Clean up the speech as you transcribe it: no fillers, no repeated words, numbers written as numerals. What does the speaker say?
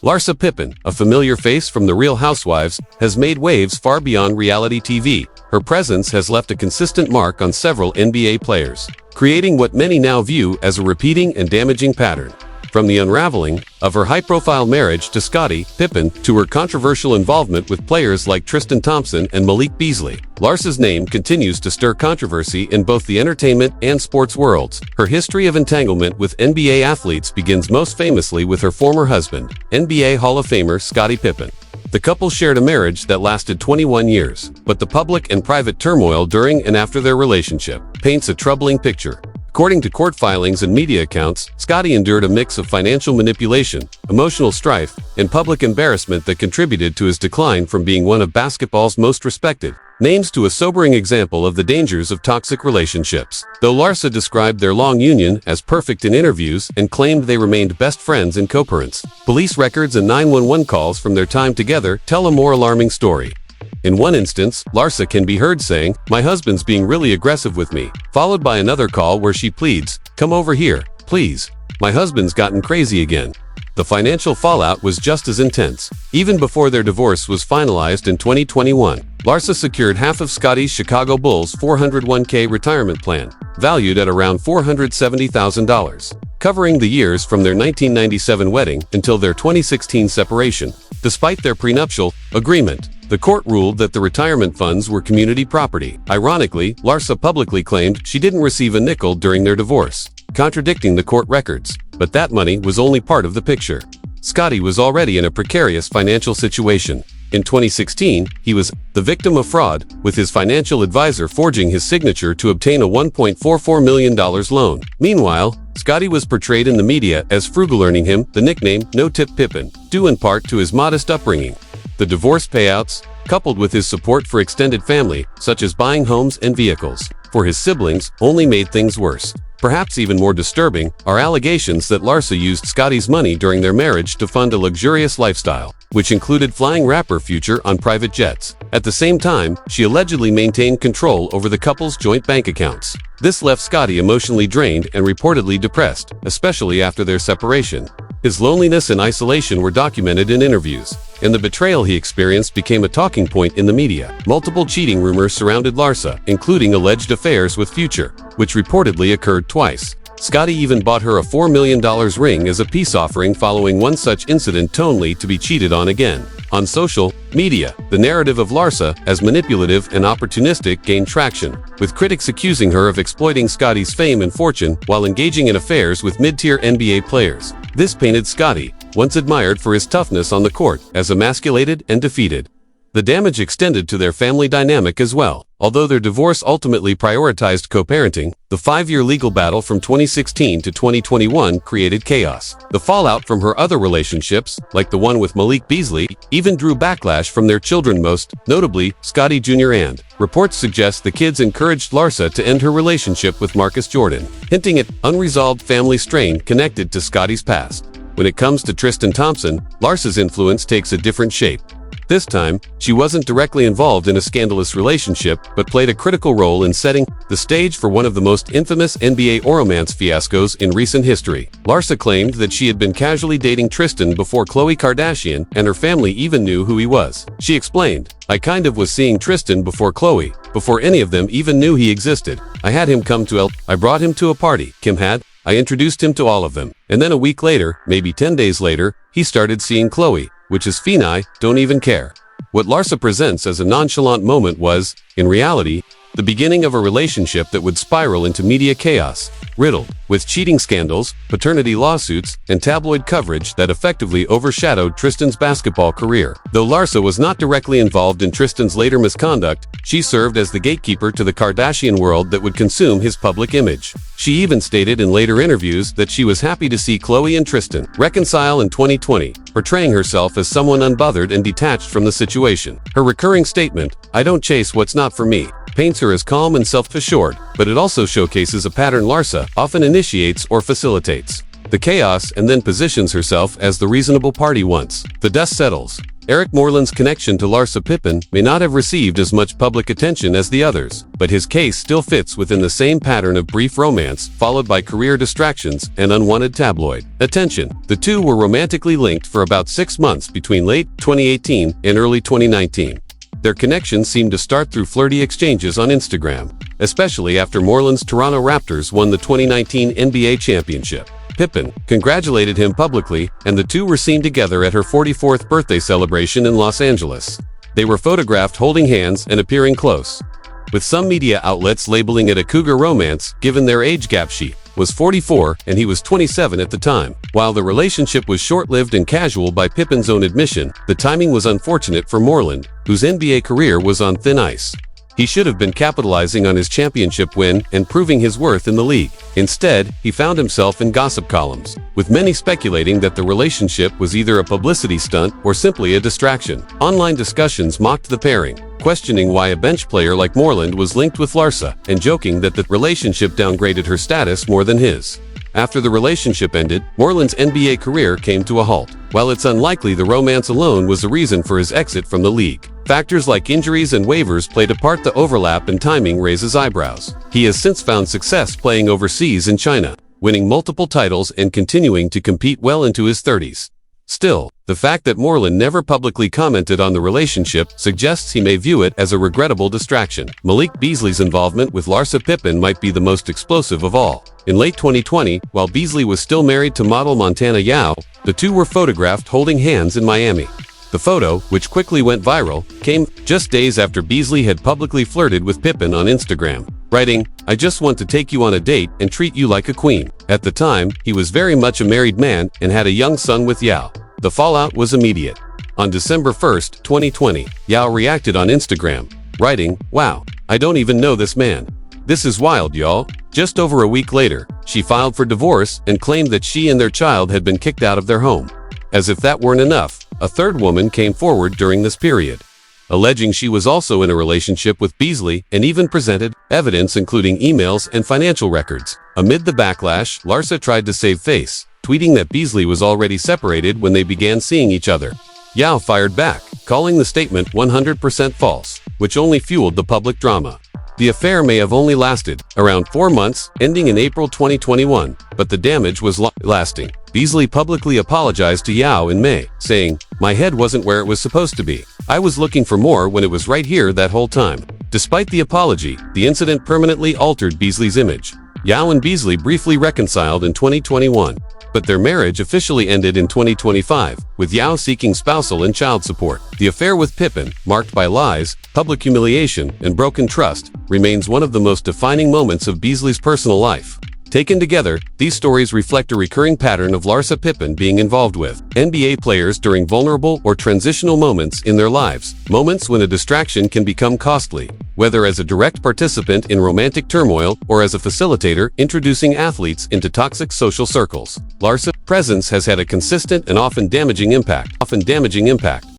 Larsa Pippen, a familiar face from The Real Housewives, has made waves far beyond reality TV. Her presence has left a consistent mark on several NBA players, creating what many now view as a repeating and damaging pattern. From the unraveling of her high-profile marriage to Scottie Pippen to her controversial involvement with players like Tristan Thompson and Malik Beasley, Larsa's name continues to stir controversy in both the entertainment and sports worlds. Her history of entanglement with NBA athletes begins most famously with her former husband, NBA Hall of Famer Scottie Pippen. The couple shared a marriage that lasted 21 years, but the public and private turmoil during and after their relationship paints a troubling picture. According to court filings and media accounts, Scottie endured a mix of financial manipulation, emotional strife, and public embarrassment that contributed to his decline from being one of basketball's most respected names to a sobering example of the dangers of toxic relationships. Though Larsa described their long union as perfect in interviews and claimed they remained best friends and co-parents, police records and 911 calls from their time together tell a more alarming story. In one instance, Larsa can be heard saying, "My husband's being really aggressive with me," followed by another call where she pleads, "Come over here, please. My husband's gotten crazy again." The financial fallout was just as intense. Even before their divorce was finalized in 2021, Larsa secured half of Scottie's Chicago Bulls' 401k retirement plan, valued at around $470,000, covering the years from their 1997 wedding until their 2016 separation. Despite their prenuptial agreement, the court ruled that the retirement funds were community property. Ironically, Larsa publicly claimed she didn't receive a nickel during their divorce, contradicting the court records. But that money was only part of the picture. Scottie was already in a precarious financial situation. In 2016, he was the victim of fraud, with his financial advisor forging his signature to obtain a $1.44 million loan. Meanwhile, Scottie was portrayed in the media as frugal, earning him the nickname No-Tip Pippen, due in part to his modest upbringing. The divorce payouts, coupled with his support for extended family, such as buying homes and vehicles for his siblings, only made things worse. Perhaps even more disturbing are allegations that Larsa used Scottie's money during their marriage to fund a luxurious lifestyle, which included flying rapper Future on private jets. At the same time, she allegedly maintained control over the couple's joint bank accounts. This left Scottie emotionally drained and reportedly depressed, especially after their separation. His loneliness and isolation were documented in interviews, and the betrayal he experienced became a talking point in the media. Multiple cheating rumors surrounded Larsa, including alleged affairs with Future, which reportedly occurred twice. Scottie even bought her a $4 million ring as a peace offering following one such incident, only to be cheated on again. On social media, the narrative of Larsa as manipulative and opportunistic gained traction, with critics accusing her of exploiting Scottie's fame and fortune while engaging in affairs with mid-tier NBA players. This painted Scottie, once admired for his toughness on the court, as emasculated and defeated. The damage extended to their family dynamic as well. Although their divorce ultimately prioritized co-parenting, the 5-year legal battle from 2016 to 2021 created chaos. The fallout from her other relationships, like the one with Malik Beasley, even drew backlash from their children, most notably Scottie Jr. and reports suggest the kids encouraged Larsa to end her relationship with Marcus Jordan, hinting at unresolved family strain connected to Scottie's past. When it comes to Tristan Thompson, Larsa's influence takes a different shape. This time, she wasn't directly involved in a scandalous relationship, but played a critical role in setting the stage for one of the most infamous NBA romance fiascos in recent history. Larsa claimed that she had been casually dating Tristan before Khloe Kardashian and her family even knew who he was. She explained, "I kind of was seeing Tristan before Khloe, before any of them even knew he existed. I had him come to I brought him to a party Kim had. I introduced him to all of them. And then a week later, maybe 10 days later, he started seeing Khloe, which is fine, I don't even care." What Larsa presents as a nonchalant moment was, in reality, the beginning of a relationship that would spiral into media chaos, riddled with cheating scandals, paternity lawsuits, and tabloid coverage that effectively overshadowed Tristan's basketball career. Though Larsa was not directly involved in Tristan's later misconduct, she served as the gatekeeper to the Kardashian world that would consume his public image. She even stated in later interviews that she was happy to see Khloe and Tristan reconcile in 2020, portraying herself as someone unbothered and detached from the situation. Her recurring statement, "I don't chase what's not for me," paints her as calm and self-assured, but it also showcases a pattern Larsa often initiates or facilitates the chaos and then positions herself as the reasonable party once the dust settles. Eric Moreland's connection to Larsa Pippen may not have received as much public attention as the others, but his case still fits within the same pattern of brief romance followed by career distractions and unwanted tabloid attention. The two were romantically linked for about 6 months between late 2018 and early 2019. Their connection seemed to start through flirty exchanges on Instagram, especially after Moreland's Toronto Raptors won the 2019 NBA championship. Pippen congratulated him publicly, and the two were seen together at her 44th birthday celebration in Los Angeles. They were photographed holding hands and appearing close, with some media outlets labeling it a cougar romance given their age gap. She was 44 and he was 27 at the time. While the relationship was short-lived and casual by Pippen's own admission, the timing was unfortunate for Moreland, whose NBA career was on thin ice. He should have been capitalizing on his championship win and proving his worth in the league. Instead, he found himself in gossip columns, with many speculating that the relationship was either a publicity stunt or simply a distraction. Online discussions mocked the pairing, questioning why a bench player like Moreland was linked with Larsa, and joking that the relationship downgraded her status more than his. After the relationship ended, Moreland's NBA career came to a halt. While it's unlikely the romance alone was the reason for his exit from the league, factors like injuries and waivers played a part. The overlap and timing raises eyebrows. He has since found success playing overseas in China, winning multiple titles and continuing to compete well into his 30s. Still, the fact that Moreland never publicly commented on the relationship suggests he may view it as a regrettable distraction. Malik Beasley's involvement with Larsa Pippen might be the most explosive of all. In late 2020, while Beasley was still married to model Montana Yao, the two were photographed holding hands in Miami. The photo, which quickly went viral, came just days after Beasley had publicly flirted with Pippen on Instagram, writing, "I just want to take you on a date and treat you like a queen." At the time, he was very much a married man and had a young son with Yao. The fallout was immediate. On December 1, 2020, Yao reacted on Instagram, writing, "Wow, I don't even know this man. This is wild, y'all." Just over a week later, she filed for divorce and claimed that she and their child had been kicked out of their home. As if that weren't enough, a third woman came forward during this period, alleging she was also in a relationship with Beasley and even presented evidence including emails and financial records. Amid the backlash, Larsa tried to save face, tweeting that Beasley was already separated when they began seeing each other. Yao fired back, calling the statement 100% false, which only fueled the public drama. The affair may have only lasted around 4 months, ending in April 2021, but the damage was lasting. Beasley publicly apologized to Yao in May, saying, "My head wasn't where it was supposed to be. I was looking for more when it was right here that whole time." Despite the apology, the incident permanently altered Beasley's image. Yao and Beasley briefly reconciled in 2021, but their marriage officially ended in 2025, with Yao seeking spousal and child support. The affair with Pippen, marked by lies, public humiliation, and broken trust, remains one of the most defining moments of Beasley's personal life. Taken together, these stories reflect a recurring pattern of Larsa Pippen being involved with NBA players during vulnerable or transitional moments in their lives, moments when a distraction can become costly, whether as a direct participant in romantic turmoil or as a facilitator introducing athletes into toxic social circles. Larsa's presence has had a consistent and often damaging impact.